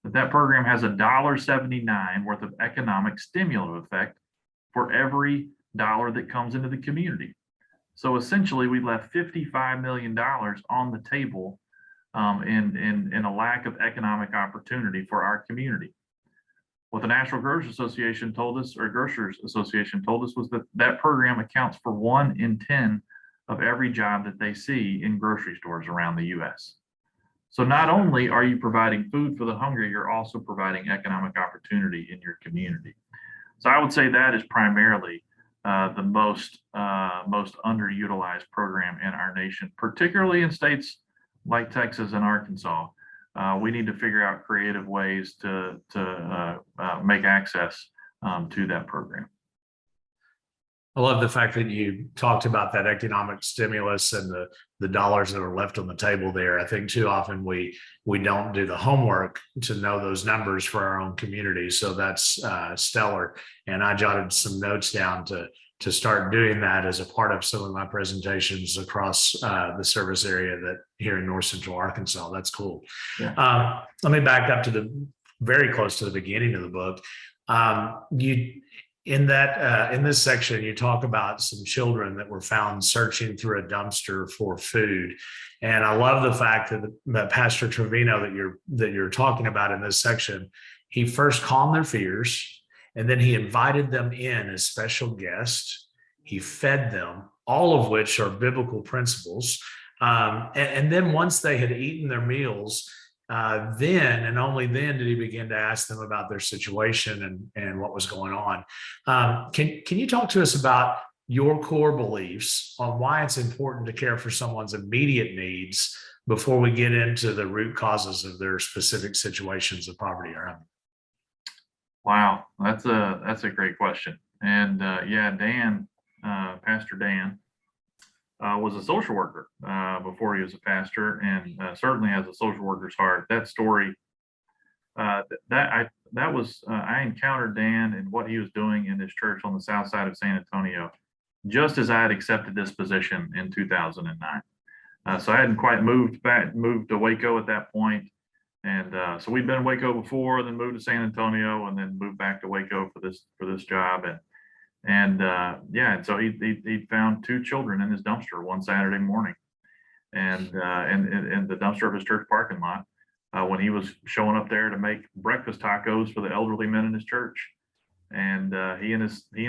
that program has $1.79 worth of economic stimulative effect for every dollar that comes into the community. So essentially, we left $55 million on the table in a lack of economic opportunity for our community. What the National Grocers Association told us, was that program accounts for 1 in 10 of every job that they see in grocery stores around the U.S. So not only are you providing food for the hungry, you're also providing economic opportunity in your community. So I would say that is primarily the most underutilized program in our nation, particularly in states like Texas and Arkansas. We need to figure out creative ways to make access to that program. I love the fact that you talked about that economic stimulus and the dollars that are left on the table there. I think too often we don't do the homework to know those numbers for our own community. So that's stellar. And I jotted some notes down to to start doing that as a part of some of my presentations across the service area that here in North Central Arkansas. That's cool. Yeah. Let me back up to the very close to the beginning of the book. You in this section, you talk about some children that were found searching through a dumpster for food, and I love the fact that Pastor Trevino that you're talking about in this section, he first calmed their fears, and then he invited them in as special guests. He fed them, all of which are biblical principles, and then once they had eaten their meals, then and only then did he begin to ask them about their situation and what was going on. Can you talk to us about your core beliefs on why it's important to care for someone's immediate needs before we get into the root causes of their specific situations of poverty or hunger? Wow, that's a great question. And yeah, Dan, Pastor Dan, was a social worker before he was a pastor, and certainly has a social worker's heart. That story, I encountered Dan and what he was doing in his church on the south side of San Antonio, just as I had accepted this position in 2009. So I hadn't quite moved to Waco at that point. And so we'd been in Waco before, then moved to San Antonio, and then moved back to Waco for this job. And so he found 2 children in his dumpster one Saturday morning, and in the dumpster of his church parking lot, when he was showing up there to make breakfast tacos for the elderly men in his church. And he and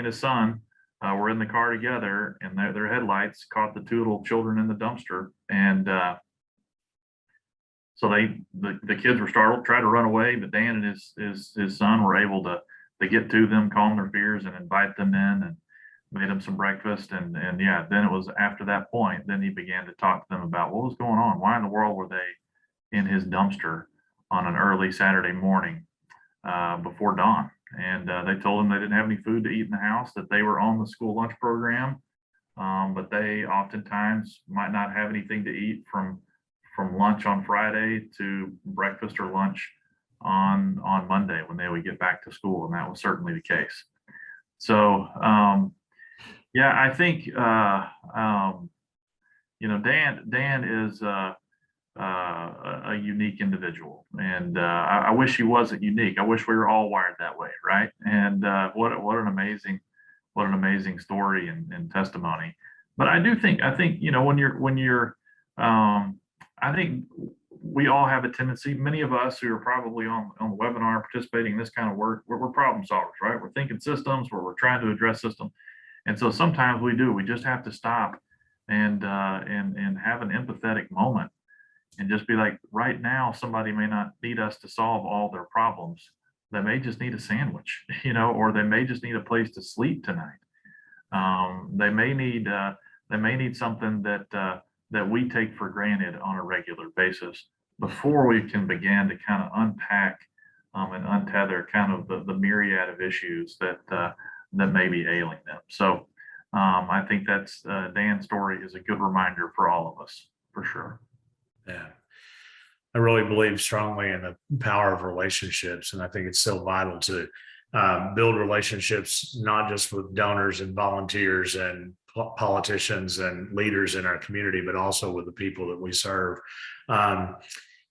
his son were in the car together, and their headlights caught the 2 little children in the dumpster. And so the kids were startled, tried to run away, but Dan and his son were able to get to them, calm their fears, and invite them in, and made them some breakfast. And yeah, then it was after that point, then he began to talk to them about what was going on. Why in the world were they in his dumpster on an early Saturday morning before dawn? And they told him they didn't have any food to eat in the house, that they were on the school lunch program, but they oftentimes might not have anything to eat from lunch on Friday to breakfast or lunch on Monday when they would get back to school. And that was certainly the case. So yeah, I think Dan is a unique individual, and I wish he wasn't unique. I wish we were all wired that way, right? And what an amazing story and testimony. But I think when you're I think we all have a tendency, many of us who are probably on the webinar participating in this kind of work, we're problem solvers, right? We're thinking systems, we're trying to address systems. And so sometimes we just have to stop and have an empathetic moment and just be like, right now, somebody may not need us to solve all their problems. They may just need a sandwich, or they may just need a place to sleep tonight. They may need something that we take for granted on a regular basis before we can begin to kind of unpack and untether kind of the myriad of issues that may be ailing them. So I think that's Dan's story is a good reminder for all of us, for sure. Yeah. I really believe strongly in the power of relationships. And I think it's so vital to build relationships, not just with donors and volunteers and politicians and leaders in our community, but also with the people that we serve.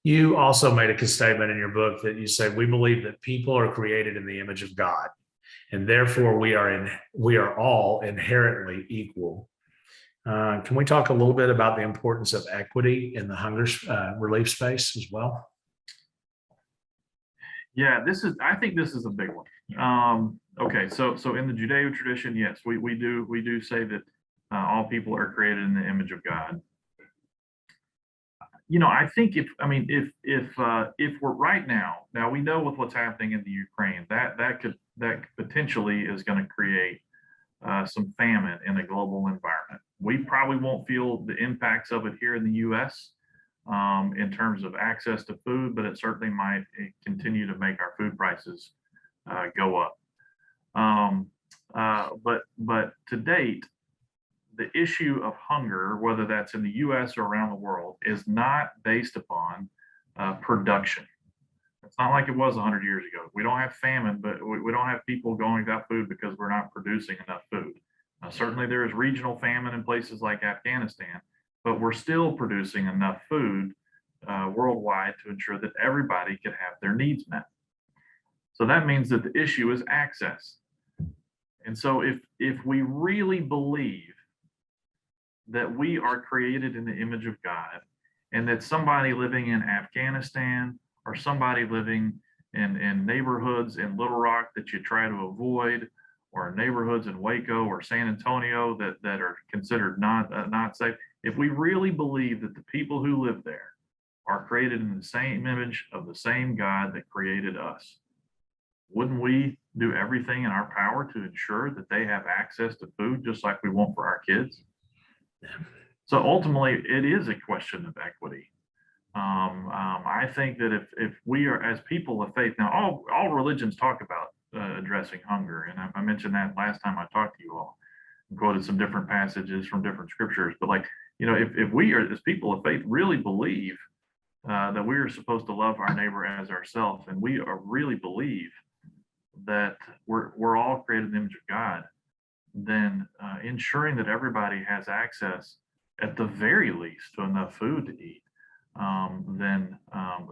You also made a statement in your book that you said, we believe that people are created in the image of God, and therefore we are all inherently equal. Can we talk a little bit about the importance of equity in the hunger relief space as well? Yeah, I think this is a big one. Okay, so in the Judeo tradition, yes, we do say that all people are created in the image of God. I think if we're right now we know with what's happening in the Ukraine, that potentially is going to create some famine in a global environment. We probably won't feel the impacts of it here in the U.S. In terms of access to food, but it certainly might continue to make our food prices go up. But to date, the issue of hunger, whether that's in the U.S. or around the world, is not based upon production. It's not like it was 100 years ago. We don't have famine, but we don't have people going without food because we're not producing enough food. Certainly there is regional famine in places like Afghanistan, but we're still producing enough food worldwide to ensure that everybody can have their needs met. So that means that the issue is access. And so if we really believe that we are created in the image of God, and that somebody living in Afghanistan or somebody living in neighborhoods in Little Rock that you try to avoid, or neighborhoods in Waco or San Antonio that are considered not safe, if we really believe that the people who live there are created in the same image of the same God that created us, wouldn't we do everything in our power to ensure that they have access to food just like we want for our kids? So ultimately, it is a question of equity. I think that if we are, as people of faith, now all religions talk about addressing hunger, and I mentioned that last time I talked to you all, and quoted some different passages from different scriptures. But like, if we are, as people of faith, really believe that we are supposed to love our neighbor as ourselves, and we are really believe that we're all created in the image of God, then ensuring that everybody has access, at the very least, to enough food to eat, then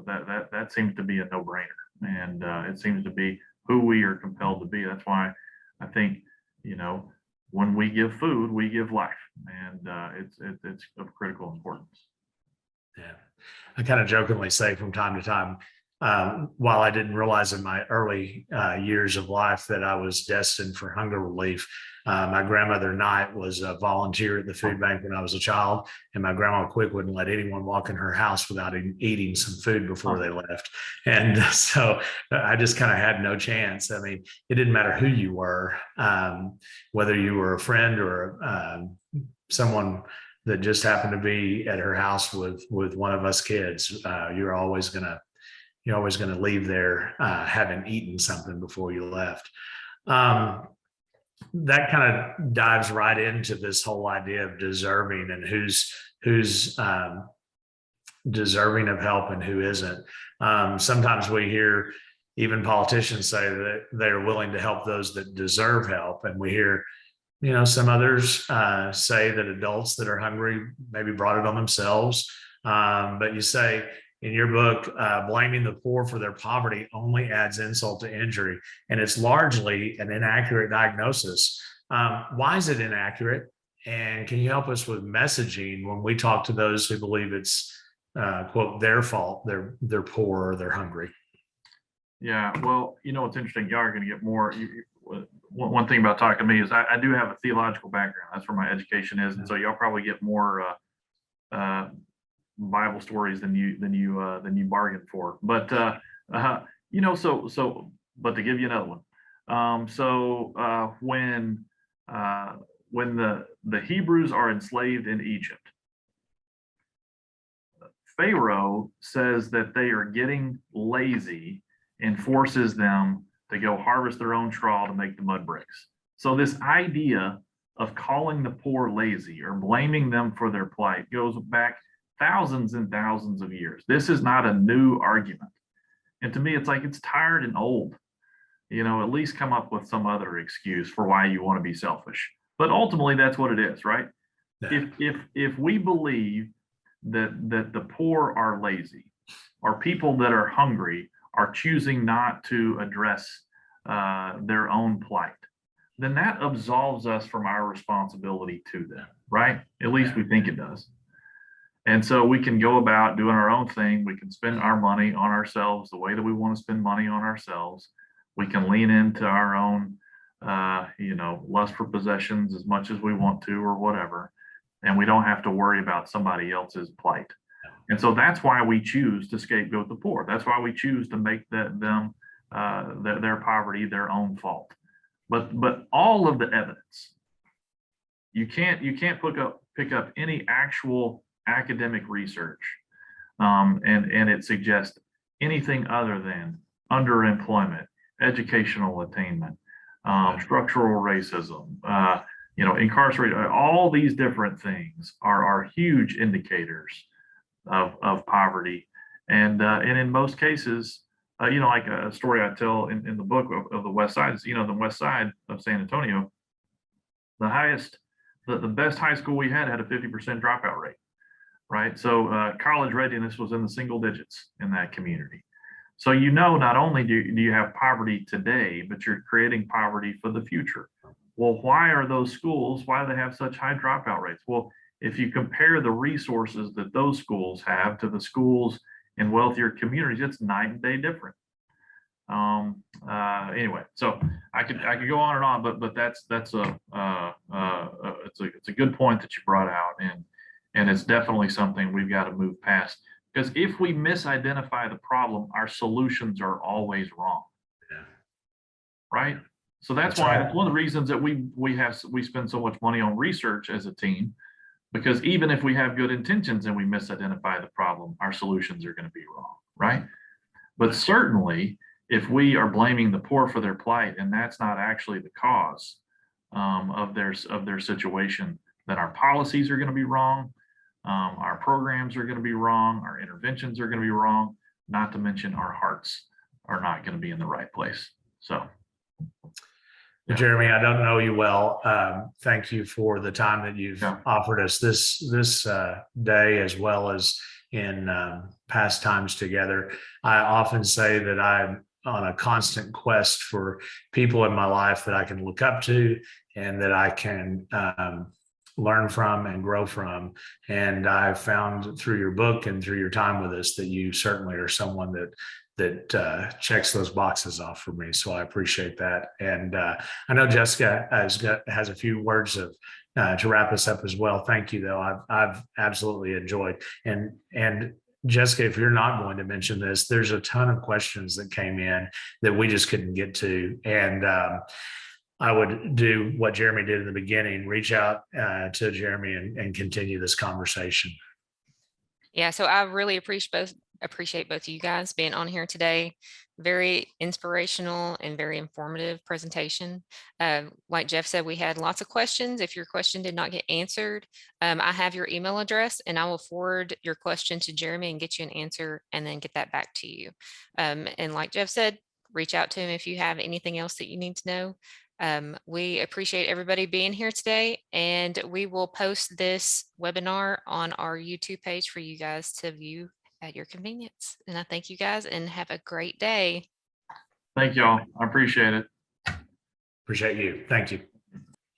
that seems to be a no-brainer, and it seems to be who we are compelled to be. That's why I think, when we give food, we give life, and it's of critical importance. Yeah, I kind of jokingly say from time to time, while I didn't realize in my early years of life that I was destined for hunger relief, my grandmother Knight was a volunteer at the food bank when I was a child, and my grandma Quick wouldn't let anyone walk in her house without eating some food before they left. And so I just kind of had no chance. I mean, it didn't matter who you were, whether you were a friend or someone that just happened to be at her house with one of us kids. You're always going to leave there having eaten something before you left. That kind of dives right into this whole idea of deserving and who's deserving of help and who isn't. Sometimes we hear even politicians say that they're willing to help those that deserve help, and we hear some others say that adults that are hungry maybe brought it on themselves. But you say in your book, blaming the poor for their poverty only adds insult to injury, and it's largely an inaccurate diagnosis. Why is it inaccurate? And can you help us with messaging when we talk to those who believe it's, quote, their fault, they're poor or they're hungry? Yeah, well, it's interesting. Y'all are going to get more. One thing about talking to me is I do have a theological background. That's where my education is, and so y'all probably get more Bible stories than you bargained for. But but to give you another one. When the Hebrews are enslaved in Egypt, Pharaoh says that they are getting lazy and forces them to go harvest their own straw to make the mud bricks. So this idea of calling the poor lazy or blaming them for their plight goes back thousands and thousands of years. This is not a new argument. And to me, it's like, it's tired and old. At least come up with some other excuse for why you want to be selfish. But ultimately, that's what it is, right? Yeah. If we believe that the poor are lazy, or people that are hungry are choosing not to address their own plight, then that absolves us from our responsibility to them, right? At least we think it does. And so we can go about doing our own thing. We can spend our money on ourselves the way that we want to spend money on ourselves. We can lean into our own, lust for possessions as much as we want to, or whatever. And we don't have to worry about somebody else's plight. And so that's why we choose to scapegoat the poor. That's why we choose to make their poverty their own fault. But all of the evidence, you can't pick up any actual academic research, and it suggests anything other than underemployment, educational attainment, structural racism, incarcerated. All these different things are huge indicators of poverty, and in most cases, like a story I tell in the book of the West Side is, the West Side of San Antonio The highest, the best high school we had a 50% dropout rate, right? So college readiness was in the single digits in that community. So not only do you have poverty today, but you're creating poverty for the future. Well, why are those schools, why do they have such high dropout rates? Well, if you compare the resources that those schools have to the schools in wealthier communities, it's night and day different. Anyway, so I could go on and on, but that's it's a good point that you brought out, and it's definitely something we've got to move past, because if we misidentify the problem, our solutions are always wrong. Yeah. Right. So that's why it's one of the reasons that we spend so much money on research as a team, because even if we have good intentions and we misidentify the problem, our solutions are going to be wrong. Right. But certainly, if we are blaming the poor for their plight, and that's not actually the cause of their situation, then our policies are going to be wrong, our programs are going to be wrong, our interventions are going to be wrong, not to mention our hearts are not going to be in the right place. So, yeah. Jeremy, I don't know you well. Thank you for the time that you've offered us this day, as well as in past times together. I often say that I'm on a constant quest for people in my life that I can look up to and that I can learn from and grow from. And I've found through your book and through your time with us that you certainly are someone that checks those boxes off for me. So I appreciate that. And I know Jessica has a few words of to wrap us up as well. Thank you, though. I've absolutely enjoyed. And Jessica, if you're not going to mention this, there's a ton of questions that came in that we just couldn't get to. And I would do what Jeremy did in the beginning, reach out to Jeremy and continue this conversation. Yeah, so I really appreciate both of you guys being on here today. Very inspirational and very informative presentation. Like Jeff said, we had lots of questions. If your question did not get answered, I have your email address, and I will forward your question to Jeremy and get you an answer and then get that back to you. And like Jeff said, reach out to him if you have anything else that you need to know. We appreciate everybody being here today, and we will post this webinar on our YouTube page for you guys to view at your convenience. And I thank you guys and have a great day. Thank y'all. I appreciate it. Appreciate you. Thank you.